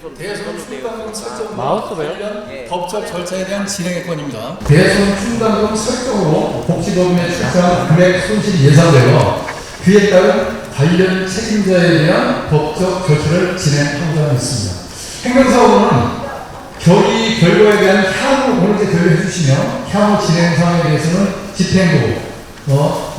대선 충당금 설정과 마우스로요? 관련 법적 절차에 대한 진행의 건입니다. 대선 충당금 설정으로 복지법인에 출자한 금액 손실이 예상되어 그에 따른 관련 책임자에 대한 법적 절차를 진행하고자 했습니다. 행정사업은 결의 결과에 대한 향후 오늘 결의해 주시며 향후 진행 사항에 대해서는 집행부,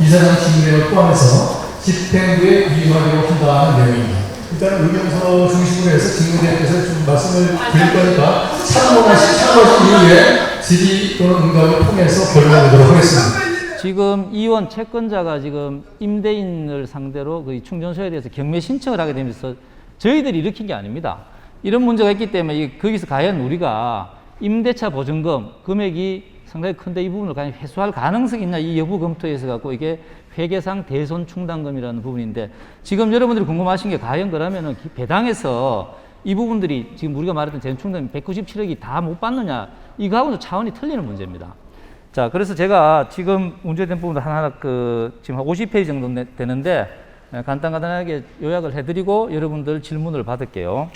이사장 직무대행을 포함해서 집행부에 위임하기로 한다는 내용입니다. 일단 의견서 중심으로 해서 직무대행께서 좀 말씀을 드릴 거니까 참고하신 이후에 질의 또는 응답을 통해서 결론내도록 하겠습니다. 지금 이원 채권자가 지금 임대인을 상대로 그 충전소에 대해서 경매 신청을 하게 되면서 저희들이 일으킨 게 아닙니다. 이런 문제가 있기 때문에 거기서 과연 우리가 임대차 보증금 금액이 상당히 큰데 이 부분을 과연 회수할 가능성이 있냐 이 여부 검토해서 갖고 이게 회계상 대손 충당금이라는 부분인데 지금 여러분들이 궁금하신 게 과연 그러면은 배당에서 이 부분들이 지금 우리가 말했던 재충당금 197억이 다 못 받느냐 이거하고는 차원이 틀리는 문제입니다. 자, 그래서 제가 지금 문제된 부분도 하나하나 지금 한 50페이지 정도 되는데 간단하게 요약을 해드리고 여러분들 질문을 받을게요.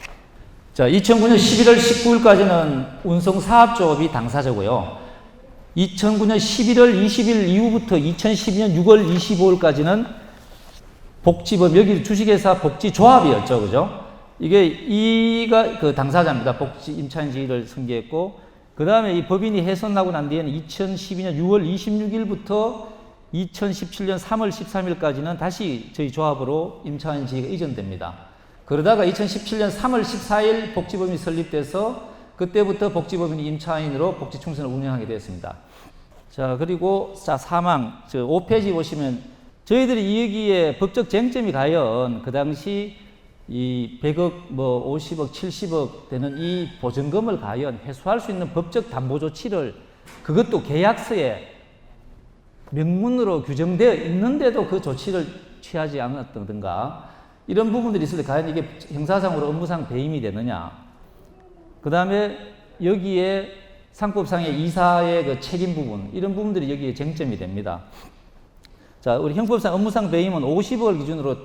자, 2009년 11월 19일까지는 운송사업조합이 당사자고요. 2009년 11월 20일 이후부터 2012년 6월 25일까지는 복지법, 여기 주식회사 복지조합이었죠. 그죠? 이가 그 당사자입니다. 복지 임차인 지위를 승계했고, 그 다음에 이 법인이 해산나고 난 뒤에는 2012년 6월 26일부터 2017년 3월 13일까지는 다시 저희 조합으로 임차인 지위가 이전됩니다. 그러다가 2017년 3월 14일 복지법인이 설립돼서 그때부터 복지법인이 임차인으로 복지충선을 운영하게 되었습니다. 자, 그리고 사망, 5페이지 보시면 저희들이 여기에 법적 쟁점이 과연 그 당시 이 100억, 50억, 70억 되는 이 보증금을 과연 회수할 수 있는 법적 담보 조치를 그것도 계약서에 명문으로 규정되어 있는데도 그 조치를 취하지 않았던가 이런 부분들이 있을 때 과연 이게 형사상으로 업무상 배임이 되느냐. 그 다음에 여기에 상법상의 이사의 그 책임 부분, 이런 부분들이 여기에 쟁점이 됩니다. 자, 우리 형법상 업무상 배임은 50억을 기준으로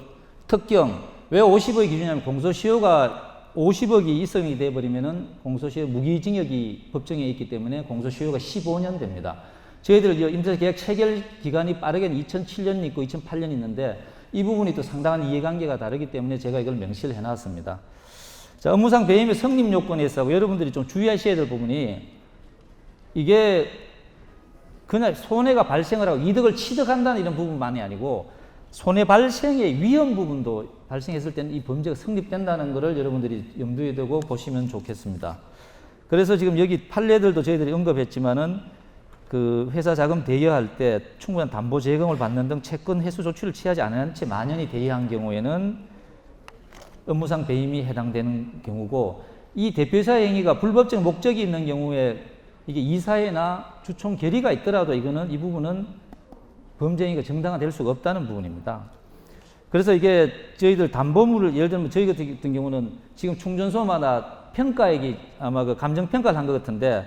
특경, 왜 50억이 기준이냐면 공소시효가 50억이 이성이 돼버리면은 공소시효 무기징역이 법정에 있기 때문에 공소시효가 15년 됩니다. 저희들 임대차 계약 체결 기간이 빠르게는 2007년이 있고 2008년이 있는데 이 부분이 또 상당한 이해관계가 다르기 때문에 제가 이걸 명시를 해놨습니다. 자, 업무상 배임의 성립 요건에 있어 여러분들이 좀 주의하셔야 될 부분이 이게 그냥 손해가 발생을 하고 이득을 취득한다는 이런 부분만이 아니고 손해 발생의 위험 부분도 발생했을 때는 이 범죄가 성립된다는 것을 여러분들이 염두에 두고 보시면 좋겠습니다. 그래서 지금 여기 판례들도 저희들이 언급했지만은 그 회사 자금 대여할 때 충분한 담보 제공을 받는 등 채권 회수 조치를 취하지 않은 채 만연히 대여한 경우에는 업무상 배임이 해당되는 경우고 이 대표이사의 행위가 불법적 목적이 있는 경우에 이게 이사회나 주총 결의가 있더라도 이거는 이 부분은 범죄 행위가 정당화될 수가 없다는 부분입니다. 그래서 이게 저희들 담보물을 예를 들면 저희 같은 경우는 지금 충전소마다 평가액이 아마 그 감정평가를 한 것 같은데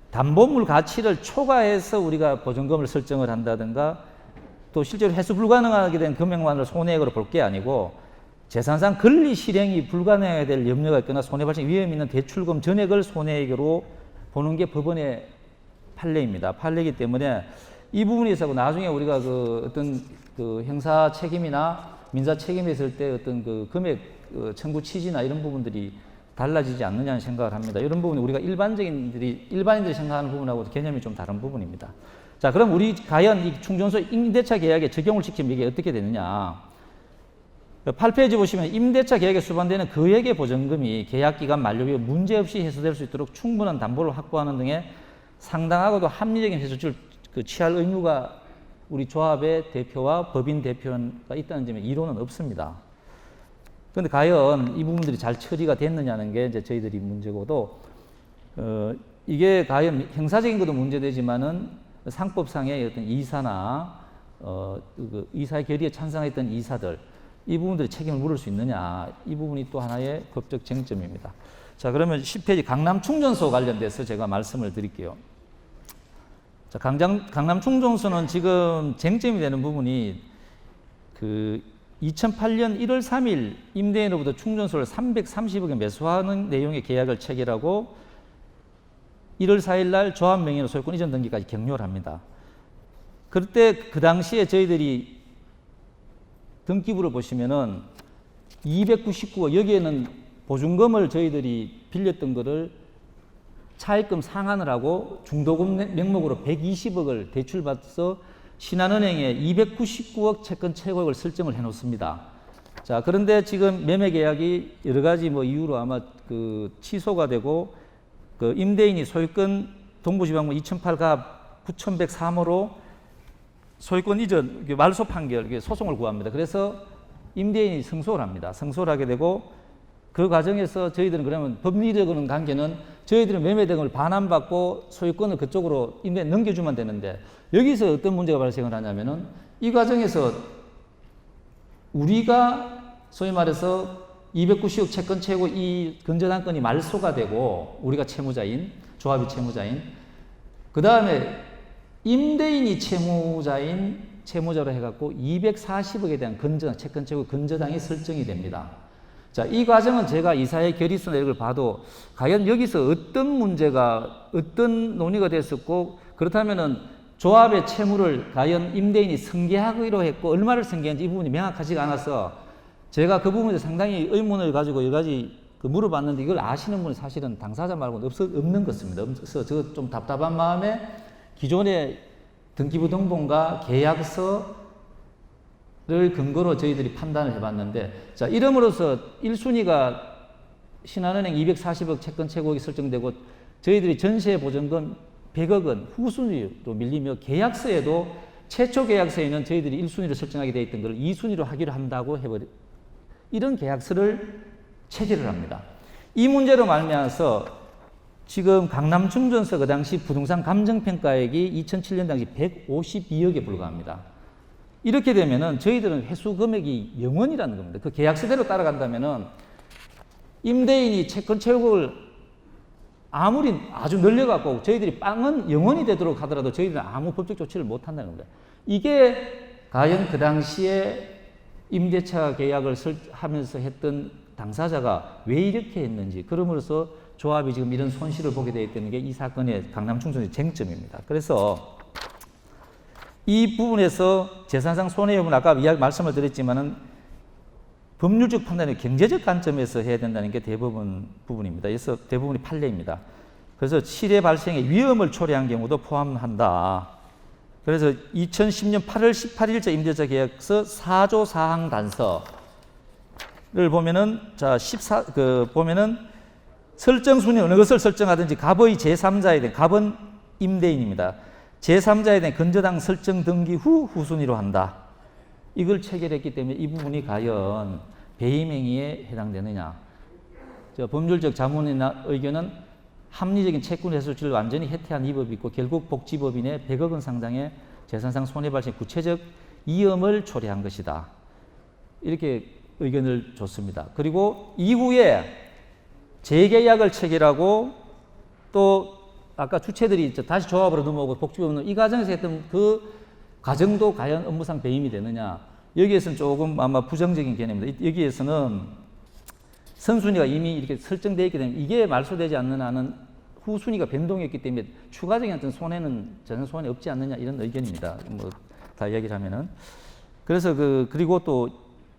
담보물 가치를 초과해서 우리가 보증금을 설정을 한다든가 또 실제로 회수 불가능하게 된 금액만을 손해액으로 볼 게 아니고 재산상 권리 실행이 불가능하게 될 염려가 있거나 손해 발생 위험이 있는 대출금 전액을 손해액으로 보는 게 법원의 판례입니다. 판례이기 때문에 이 부분에 있어서 나중에 우리가 그 어떤 그 형사 책임이나 민사 책임이 있을 때 어떤 그 금액 청구 취지나 이런 부분들이 달라지지 않느냐는 생각을 합니다. 이런 부분이 우리가 일반인들이 생각하는 부분하고 개념이 좀 다른 부분입니다. 자, 그럼 우리 과연 이 충전소 임대차 계약에 적용을 시키면 이게 어떻게 되느냐. 8페이지 보시면 임대차 계약에 수반되는 거액의 보증금이 계약기간 만료 이후 문제없이 회수될 수 있도록 충분한 담보를 확보하는 등의 상당하고도 합리적인 회수를 취할 의무가 우리 조합의 대표와 법인 대표가 있다는 점에 이론은 없습니다. 그런데 과연 이 부분들이 잘 처리가 됐느냐는 게 이제 저희들이 문제고도 이게 과연 형사적인 것도 문제되지만은 상법상의 어떤 이사나 그 이사의 결의에 찬성했던 이사들 이 부분들이 책임을 물을 수 있느냐 이 부분이 또 하나의 법적 쟁점입니다. 자, 그러면 10페이지 강남 충전소 관련돼서 제가 말씀을 드릴게요. 자, 강남 충전소는 지금 쟁점이 되는 부분이 그 2008년 1월 3일 임대인으로부터 충전소를 330억에 매수하는 내용의 계약을 체결하고 1월 4일 날 조합 명의로 소유권 이전 등기까지 격려를 합니다. 그때 그 당시에 저희들이 등기부를 보시면은 299억, 여기에는 보증금을 저희들이 빌렸던 거를 차입금 상환을 하고 중도금 명목으로 120억을 대출받아서 신한은행에 299억 채권 최고액을 설정을 해 놓습니다. 자, 그런데 지금 매매 계약이 여러 가지 뭐 이유로 아마 그 취소가 되고 그 임대인이 소유권 동부지방법 2008갑 9103호로 소유권 이전 말소 판결 소송을 구합니다. 그래서 임대인이 승소를 합니다. 승소를 하게 되고 그 과정에서 저희들은 그러면 법리적인 관계는 저희들은 매매 등을 반환받고 소유권을 그쪽으로 임대인 넘겨주면 되는데 여기서 어떤 문제가 발생을 하냐면은 이 과정에서 우리가 소위 말해서 290억 채권 채고 이 근저당권이 말소가 되고 우리가 채무자인 조합이 채무자인 그 다음에 임대인이 채무자로 해갖고 240억에 대한 근저당 채권 채고 근저당이 설정이 됩니다. 자, 이 과정은 제가 이사의 결의서나 이걸 봐도 과연 여기서 어떤 문제가 어떤 논의가 됐었고 그렇다면은 조합의 채무를 과연 임대인이 승계하기로 했고 얼마를 승계했는지 이 부분이 명확하지가 않아서 제가 그 부분에 상당히 의문을 가지고 여러 가지 물어봤는데 이걸 아시는 분이 사실은 당사자 말고는 없는 것입니다. 그래서 저 좀 답답한 마음에 기존의 등기부 등본과 계약서를 근거로 저희들이 판단을 해봤는데 자, 이름으로써 1순위가 신한은행 240억 채권 최고액이 설정되고 저희들이 전세 보증금 100억 원 후순위로 밀리며 계약서에도 최초 계약서에는 저희들이 1순위로 설정하게 되어 있던 걸 2순위로 하기로 한다고 이런 계약서를 체결을 합니다. 이 문제로 말미암아서 지금 강남충전소 그 당시 부동산 감정평가액이 2007년 당시 152억에 불과합니다. 이렇게 되면은 저희들은 회수 금액이 0원이라는 겁니다. 그 계약서대로 따라간다면은 임대인이 채권 채무를 아무리 아주 늘려갖고 저희들이 빵은 0원이 되도록 하더라도 저희들은 아무 법적 조치를 못 한다는 겁니다. 이게 과연 그 당시에 임대차 계약을 하면서 했던 당사자가 왜 이렇게 했는지 그러므로써 조합이 지금 이런 손실을 보게 되어 있다는 게 이 사건의 강남충전의 쟁점입니다. 그래서 이 부분에서 재산상 손해 여부는 아까 말씀을 드렸지만은 법률적 판단이 경제적 관점에서 해야 된다는 게 대부분 부분입니다. 그래서 대부분이 판례입니다. 그래서 실해 발생의 위험을 초래한 경우도 포함한다. 그래서 2010년 8월 18일자 임대차 계약서 4조 사항 단서를 보면은 보면은 설정 순위 어느 것을 설정하든지 갑의 제3자에 대한 갑은 임대인입니다. 제3자에 대한 근저당 설정 등기 후 후순위로 한다. 이걸 체결했기 때문에 이 부분이 과연 배임행위에 해당되느냐. 법률적 자문이나 의견은 합리적인 채권 해소치를 완전히 해태한 이 법이 있고 결국 복지법인의 100억 원 상당의 재산상 손해 발생 구체적 위험을 초래한 것이다. 이렇게 의견을 줬습니다. 그리고 이후에 재계약을 체결하고 또 아까 주체들이 다시 조합으로 넘어오고 복지법은 이 과정에서 했던 그 과정도 과연 업무상 배임이 되느냐. 여기에서는 조금 아마 부정적인 개념입니다. 여기에서는 선순위가 이미 이렇게 설정되어 있기 때문에 이게 말소되지 않는 한은 후순위가 변동했기 때문에 추가적인 어떤 손해는 전혀 손해 없지 않느냐 이런 의견입니다. 뭐 다 이야기를 하면은. 그래서 그리고 또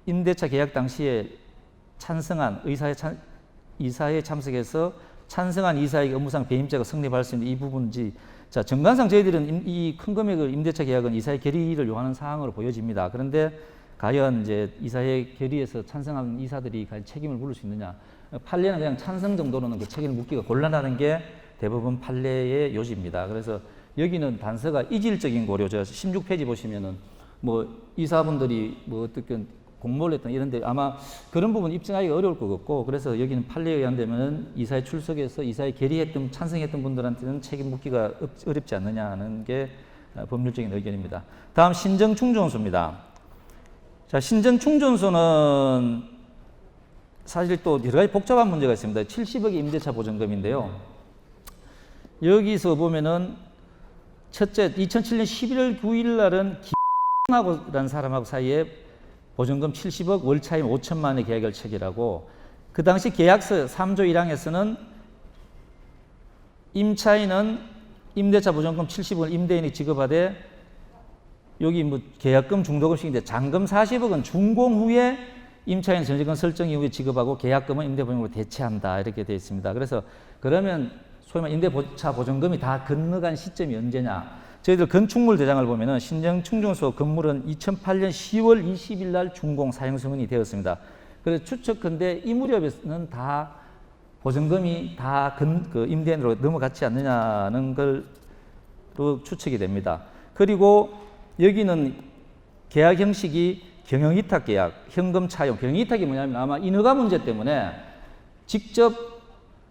임대차 계약 당시에 찬성한 이사회에 참석해서 찬성한 이사에게 업무상 배임죄가 성립할 수 있는 이 부분인지 자, 정관상 저희들은 이 큰 금액을 임대차 계약은 이사회 결의를 요하는 사항으로 보여집니다. 그런데 과연 이제 이사회 결의에서 찬성하는 이사들이 과연 책임을 물을 수 있느냐. 판례는 그냥 찬성 정도로는 그 책임을 묻기가 곤란하는 게 대부분 판례의 요지입니다. 그래서 여기는 단서가 이질적인 고려, 16페이지 보시면은 뭐 이사분들이 뭐 어떻게 공모를 했던 이런데 아마 그런 부분 입증하기가 어려울 것 같고 그래서 여기는 판례에 의한다면 이사에 출석해서 이사에 결의했던 찬성했던 분들한테는 책임 묻기가 어렵지 않느냐 하는 게 법률적인 의견입니다. 다음 신정충전소입니다. 자, 신정충전소는 사실 또 여러 가지 복잡한 문제가 있습니다. 70억의 임대차 보증금인데요. 여기서 보면은 첫째 2007년 11월 9일 날은 김하고라는 사람하고 사이에 보증금 70억, 월차임 5천만 원의 계약을 체결하고 그 당시 계약서 3조 1항에서는 임차인은 임대차 보증금 70억을 임대인이 지급하되 여기 뭐 계약금 중도금식인데 잔금 40억은 준공 후에 임차인 전세금 설정 이후에 지급하고 계약금은 임대보증금으로 대체한다 이렇게 되어 있습니다. 그래서 그러면 소위 말해 임대차 보증금이 다 건너간 시점이 언제냐? 저희들 건축물 대장을 보면은 신정충정소 건물은 2008년 10월 20일 날 준공 사용 승인이 되었습니다. 그래서 추측컨대 이 무렵에는 다 보증금이 다 그 임대인으로 넘어갔지 않느냐는 걸로 추측이 됩니다. 그리고 여기는 계약 형식이 경영위탁 계약, 현금 차용. 경영위탁이 뭐냐면 아마 인허가 문제 때문에 직접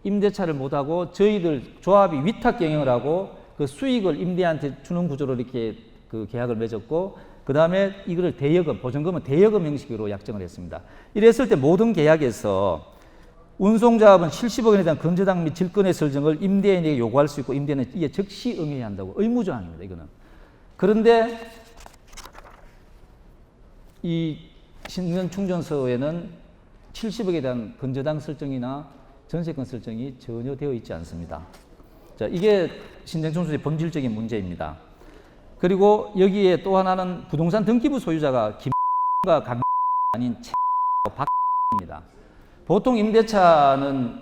임대차를 못하고 저희들 조합이 위탁 경영을 하고 그 수익을 임대한테 주는 구조로 이렇게 그 계약을 맺었고 그 다음에 이거를 대여금, 보증금은 대여금 형식으로 약정을 했습니다. 이랬을 때 모든 계약에서 운송자업은 70억 원에 대한 건저당 및 질권의 설정을 임대인에게 요구할 수 있고 임대인은 이에 즉시 응해야 한다고 의무조항입니다. 이거는. 그런데 이 신정충전소에는 70억에 대한 건저당 설정이나 전세권 설정이 전혀 되어 있지 않습니다. 자, 이게 신정충전소의 본질적인 문제입니다. 그리고 여기에 또 하나는 부동산 등기부 소유자가 김과 강 아닌 박입니다. 보통 임대차는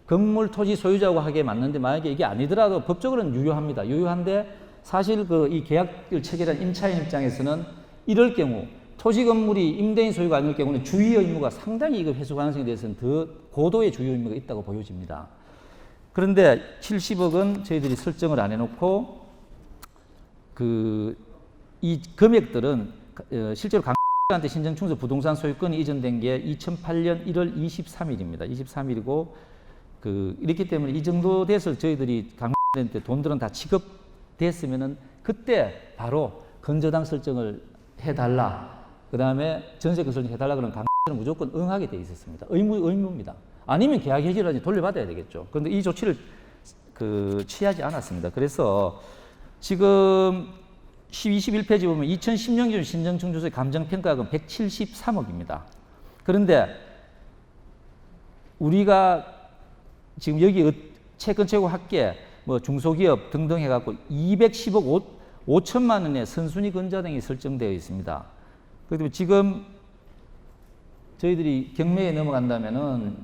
건물 토지 소유자하고 하게 맞는데 만약에 이게 아니더라도 법적으로는 유효합니다. 유효한데 사실 그 이 계약을 체결한 임차인 입장에서는 이럴 경우 토지 건물이 임대인 소유가 아닐 경우는 주의 의무가 상당히 이거 회수 가능성에 대해서는 더 고도의 주의 의무가 있다고 보여집니다. 그런데 70억은 저희들이 설정을 안 해놓고 이 금액들은 실제로 강한테 신정충소 부동산 소유권이 이전된 게 2008년 1월 23일입니다. 23일이고 이렇기 때문에 이 정도 돼서 저희들이 강한테 돈들은 다 지급됐으면은 그때 바로 건저당 설정을 해달라. 그 다음에 전세권 설정 해달라 그러면 강한테는 무조건 응하게 돼 있었습니다. 의무입니다. 아니면 계약 해지를 돌려받아야 되겠죠. 그런데 이 조치를 취하지 않았습니다. 그래서 지금 21페이지 보면 2010년 기준 신정충전소의 감정평가액은 173억입니다. 그런데 우리가 지금 여기 채권 최고 학계, 뭐 중소기업 등등 해갖고 210억 5천만 원의 선순위 건저당이 설정되어 있습니다. 그리고 지금 저희들이 경매에 넘어간다면은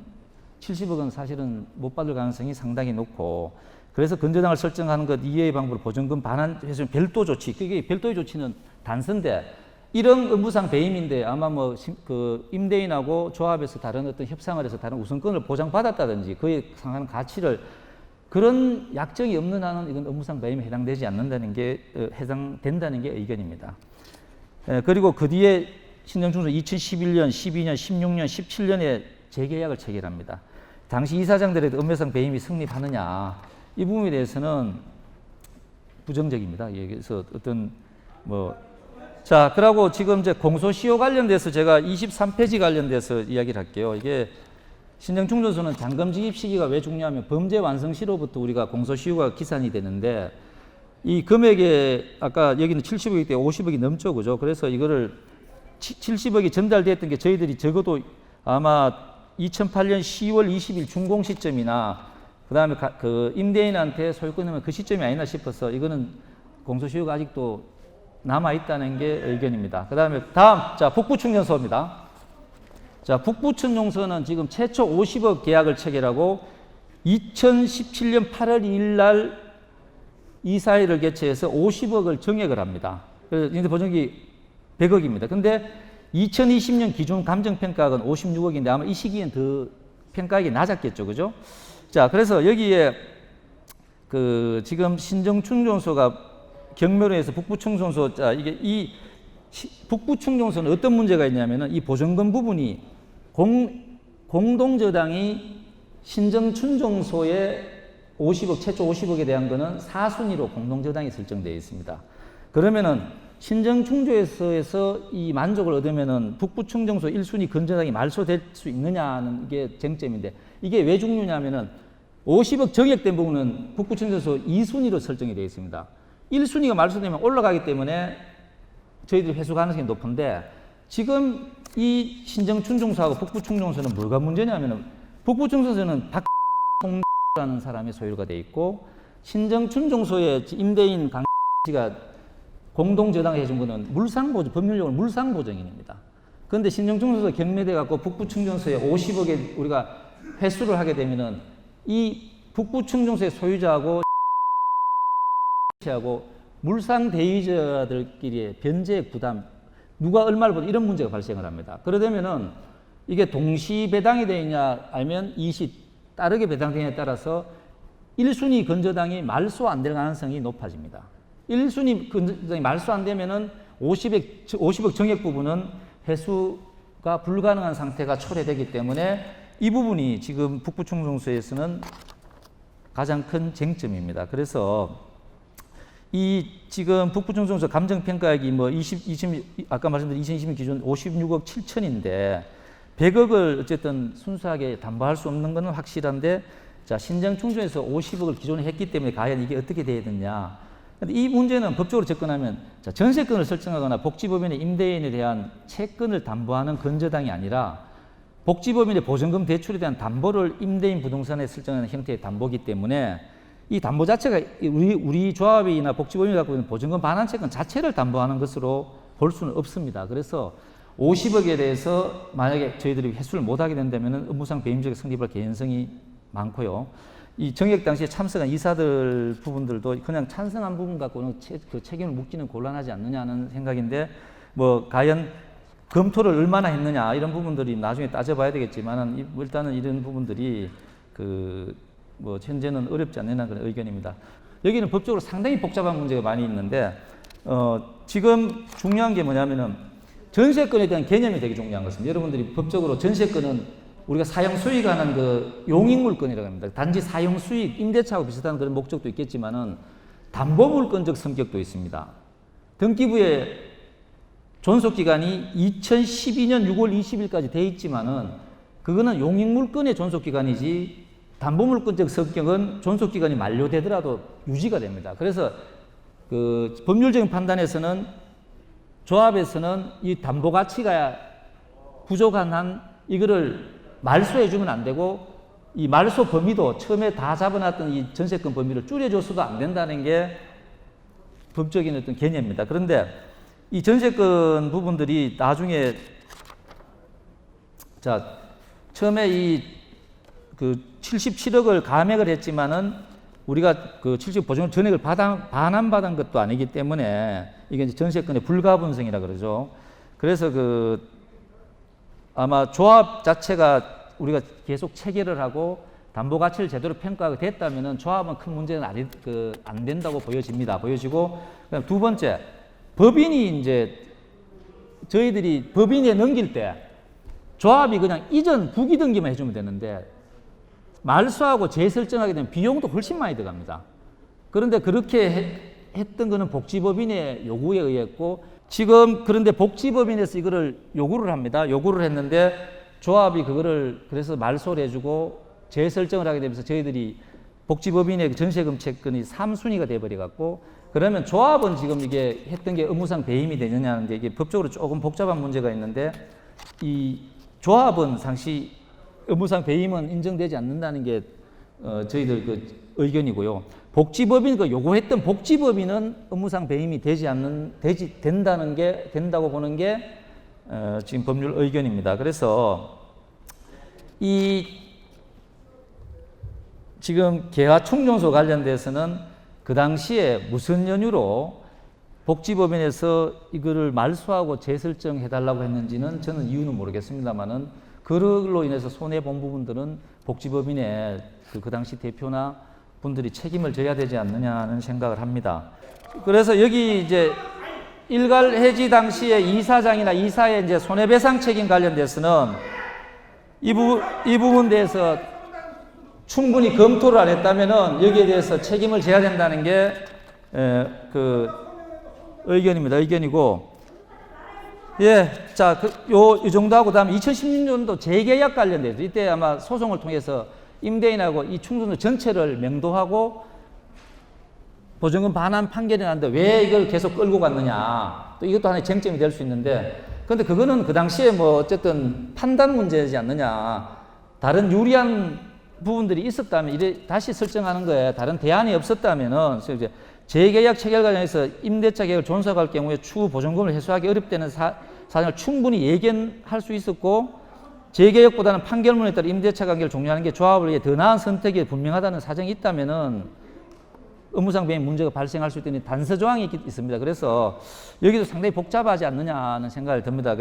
70억은 사실은 못 받을 가능성이 상당히 높고 그래서 건저당을 설정하는 것 이외의 방법으로 보증금 반환해서 별도 조치, 그게 별도의 조치는 단서인데 이런 업무상 배임인데 아마 뭐 임대인하고 조합에서 다른 어떤 협상을 해서 다른 우선권을 보장받았다든지 그에 상한 가치를 그런 약정이 없는 한은 이건 업무상 배임에 해당되지 않는다는 게 해당된다는 게 의견입니다. 그리고 그 뒤에 신정충소 2011년, 12년, 16년, 17년에 재계약을 체결합니다. 당시 이사장들의 업무상 배임이 성립하느냐 이 부분에 대해서는 부정적입니다. 그래서 어떤 자, 그러고 지금 이제 공소시효 관련돼서 제가 23페이지 관련돼서 이야기를 할게요. 이게 신정충전소는 잔금지급 시기가 왜 중요하면 범죄 완성 시로부터 우리가 공소시효가 기산이 되는데 이 금액에 아까 여기는 70억이 때 50억이 넘죠, 그죠? 그래서 이거를 70억이 전달됐던 게 저희들이 적어도 아마 2008년 10월 20일 준공 시점이나 그 다음에 임대인한테 소유권이면 그 시점이 아니나 싶어서 이거는 공소시효가 아직도 남아있다는 게 의견입니다. 그 다음에 자, 북부충전소입니다. 자, 북부충전소는 지금 최초 50억 계약을 체결하고 2017년 8월 2일 날 이사회를 개최해서 50억을 정액을 합니다. 그래서 임대보증기 100억입니다. 근데 2020년 기준 감정평가액은 56억인데 아마 이 시기엔 더 평가액이 낮았겠죠. 그죠? 자, 그래서 여기에 지금 신정충전소가 경매로에서 북부충전소, 자, 이 북부충전소는 어떤 문제가 있냐면은 이 보증금 부분이 공동저당이 신정충전소에 50억, 최초 50억에 대한 거는 4순위로 공동저당이 설정되어 있습니다. 그러면은 신정충전소에서 이 만족을 얻으면은 북부충전소 1순위 건저당이 말소될 수 있느냐는 이게 쟁점인데 이게 왜 중요냐면은 50억 정액된 부분은 북부충전소 2순위로 설정이 되어 있습니다. 1순위가 말소되면 올라가기 때문에 저희들이 회수 가능성이 높은데 지금 이 신정춘종소하고 북부충정소는 뭐가 문제냐면은 북부충정소는 박홍라는 사람의 소유가 돼 있고 신정춘종소의 임대인 강 씨가 공동저당해 준 거는 물상보증, 법률적으로 물상보증인입니다. 그런데 신정춘종소 경매돼 갖고 북부충정소에 50억에 우리가 회수를 하게 되면은 이 북부충정소의 소유자하고 하고 물상 대위자들끼리의 변제 부담, 누가 얼마를 벌 이런 문제가 발생을 합니다. 그러려면은 이게 동시 배당이 되느냐 아니면 이시 따르게 배당되느냐에 따라서 1순위 건저당이 말소 안 될 가능성이 높아집니다. 1순위 건저당이 말소 안 되면은 50억 정액 부분은 회수가 불가능한 상태가 초래되기 때문에 이 부분이 지금 북부충정소에서는 가장 큰 쟁점입니다. 그래서 이 지금 북부충정소 감정평가액이 뭐 아까 말씀드린 2020년 기준 56억 7천인데 100억을 어쨌든 순수하게 담보할 수 없는 것은 확실한데 자, 신정충정에서 50억을 기존에 했기 때문에 과연 이게 어떻게 돼야 되느냐. 근데 이 문제는 법적으로 접근하면 자, 전세권을 설정하거나 복지법인의 임대인에 대한 채권을 담보하는 건저당이 아니라 복지법인의 보증금 대출에 대한 담보를 임대인 부동산에 설정하는 형태의 담보기 때문에 이 담보 자체가 우리 조합이나 복지법인이 갖고 있는 보증금 반환 채권 자체를 담보하는 것으로 볼 수는 없습니다. 그래서 50억에 대해서 만약에 저희들이 회수를 못하게 된다면 업무상 배임죄가 성립할 개연성이 많고요. 이 정액 당시에 참석한 이사들 부분들도 그냥 찬성한 부분 갖고는 그 책임을 묻기는 곤란하지 않느냐는 생각인데 뭐 과연 검토를 얼마나 했느냐 이런 부분들이 나중에 따져봐야 되겠지만은 일단은 이런 부분들이 뭐 현재는 어렵지 않는 그런 의견입니다. 여기는 법적으로 상당히 복잡한 문제가 많이 있는데 지금 중요한 게 뭐냐면은 전세권에 대한 개념이 되게 중요한 것입니다. 여러분들이 법적으로 전세권은 우리가 사용 수익하는 그 용익물권이라고 합니다. 단지 사용 수익, 임대차하고 비슷한 그런 목적도 있겠지만은 담보물권적 성격도 있습니다. 등기부에 존속기간이 2012년 6월 20일까지 돼 있지만은 그거는 용익물권의 존속기간이지 담보물권적 성격은 존속기간이 만료되더라도 유지가 됩니다. 그래서 그 법률적인 판단에서는 조합에서는 이 담보 가치가 부족한 한 이거를 말소해 주면 안 되고 이 말소 범위도 처음에 다 잡아놨던 이 전세권 범위를 줄여줘서도 안 된다는 게 법적인 어떤 개념입니다. 그런데 이 전세권 부분들이 나중에 자 처음에 이 그 77억을 감액을 했지만은 우리가 그 70억 보증금 전액을 반환받은 것도 아니기 때문에 이게 이제 전세권의 불가분성이라 그러죠. 그래서 그 아마 조합 자체가 우리가 계속 체결을 하고 담보 가치를 제대로 평가가 됐다면은 조합은 큰 문제는 안 된다고 보여지고 그다음 두 번째 법인이 이제 저희들이 법인에 넘길 때 조합이 그냥 이전 부기 등기만 해주면 되는데 말소하고 재설정하게 되면 비용도 훨씬 많이 들어갑니다. 그런데 그렇게 했던 거는 복지법인의 요구에 의했고 지금 그런데 복지법인에서 이거를 요구를 합니다. 요구를 했는데 조합이 그거를 그래서 말소를 해주고 재설정을 하게 되면서 저희들이 복지법인의 전세금 채권이 3순위가 돼버려 갖고 그러면 조합은 지금 이게 했던 게 업무상 배임이 되느냐는 게 이게 법적으로 조금 복잡한 문제가 있는데 이 조합은 상시 업무상 배임은 인정되지 않는다는 게 저희들 그 의견이고요. 복지법인 그 요구했던 복지법인은 업무상 배임이 된다고 보는 게 지금 법률 의견입니다. 그래서 이 지금 계화충정소 관련돼서는 그 당시에 무슨 연유로 복지법인에서 이거를 말소하고 재설정해달라고 했는지는 저는 이유는 모르겠습니다만은 그걸로 인해서 손해본 부분들은 복지법인의 그 당시 대표나 분들이 책임을 져야 되지 않느냐는 생각을 합니다. 그래서 여기 이제 일괄 해지 당시에 이사장이나 이사의 이제 손해배상 책임 관련돼서는 이 부분 대해서 충분히 검토를 안 했다면은 여기에 대해서 책임을 져야 된다는 게 그 의견입니다. 의견이고. 예, 자, 이 정도 하고, 다음에 2016년도 재계약 관련돼서, 이때 아마 소송을 통해서 임대인하고 이 충분도 전체를 명도하고 보증금 반환 판결이 났는데 왜 이걸 계속 끌고 갔느냐. 또 이것도 하나의 쟁점이 될 수 있는데, 근데 그거는 그 당시에 뭐 어쨌든 판단 문제지 않느냐. 다른 유리한 부분들이 있었다면 이래 다시 설정하는 거에 다른 대안이 없었다면은 이제 재계약 체결 과정에서 임대차 계약을 존속할 경우에 추후 보증금을 회수하기 어렵다는 사정을 충분히 예견할 수 있었고 재계약보다는 판결문에 따라 임대차 관계를 종료하는 게 조합을 위해 더 나은 선택이 분명하다는 사정이 있다면은 업무상 배임 문제가 발생할 수 있다는 단서 조항이 있습니다. 그래서 여기도 상당히 복잡하지 않느냐는 생각이 듭니다.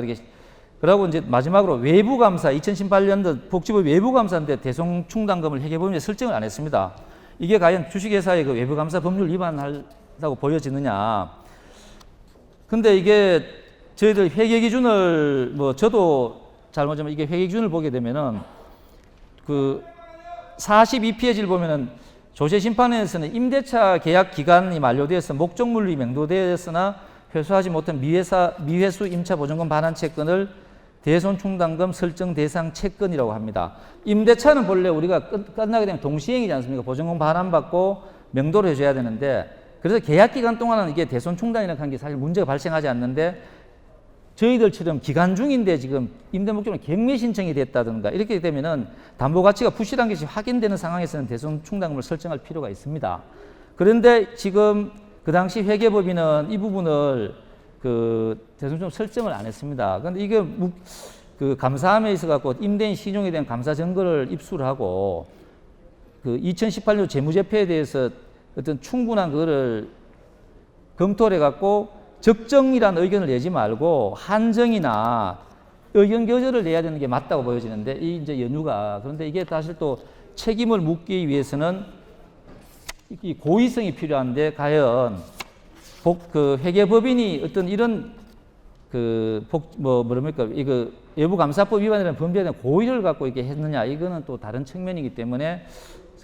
그러고 이제 마지막으로 외부 감사 2018년도 복지부 외부 감사인데 대손 충당금을 회계법인에 설정을 안 했습니다. 이게 과연 주식회사의 그 외부 감사 법률 위반한다고 보여지느냐? 근데 이게 저희들 회계 기준을 뭐 저도 잘못하면 이게 회계 기준을 보게 되면은 그 42페이지를 보면은 조세 심판에서는 임대차 계약 기간이 만료되어서 목적물이 맹도되었으나 회수하지 못한 미회수 임차 보증금 반환 채권을 대손 충당금 설정 대상 채권이라고 합니다. 임대차는 본래 우리가 끝나게 되면 동시행이지 않습니까? 보증금 반환받고 명도를 해줘야 되는데 그래서 계약 기간 동안은 이게 대손 충당이라는 한 게 사실 문제가 발생하지 않는데 저희들처럼 기간 중인데 지금 임대 목적으로 경매 신청이 됐다든가 이렇게 되면은 담보 가치가 부실한 것이 확인되는 상황에서는 대손 충당금을 설정할 필요가 있습니다. 그런데 지금 그 당시 회계법인은 이 부분을 그 대손 충당 설정을 안 했습니다. 그런데 이게 그 감사함에 있어 갖고 임대인 신용에 대한 감사 증거를 입수를 하고 그 2018년 재무제표에 대해서 어떤 충분한 그거를 검토를 해갖고 적정이라는 의견을 내지 말고 한정이나 의견 교절을 내야 되는 게 맞다고 보여지는데 이 이제 연유가 그런데 이게 사실 또 책임을 묻기 위해서는 이 고의성이 필요한데 과연 그 회계법인이 어떤 이런 뭐랍니까 이거 외부감사법 위반이라는 범죄에 대한 고의를 갖고 이렇게 했느냐 이거는 또 다른 측면이기 때문에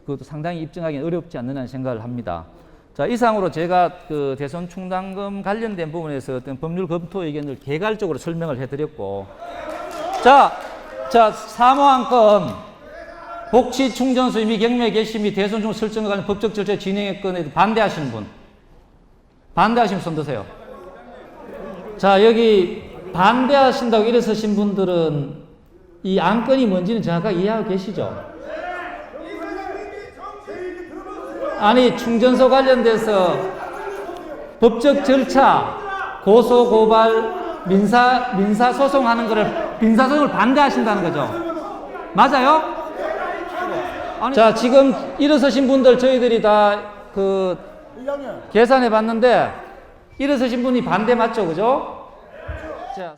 그것도 상당히 입증하기 어렵지 않느냐는 생각을 합니다. 자, 이상으로 제가 그 대손 충당금 관련된 부분에서 어떤 법률 검토 의견을 개괄적으로 설명을 해드렸고, 자, 사모한 건 복지 충전소 이미 경매 개시 및 대손 충 설정과 관련 법적 절차 진행의 건에 반대하시는 분, 반대하시면 손 드세요. 자, 여기 반대하신다고 일어서신 분들은 이 안건이 뭔지는 정확하게 이해하고 계시죠? 아니 충전소 관련돼서 법적 절차 고소 고발 민사 소송하는 거를 민사소송을 반대하신다는 거죠. 맞아요? 자 지금 일어서신 분들 저희들이 다 그 계산해 봤는데 일어서신 분이 반대 맞죠, 그죠?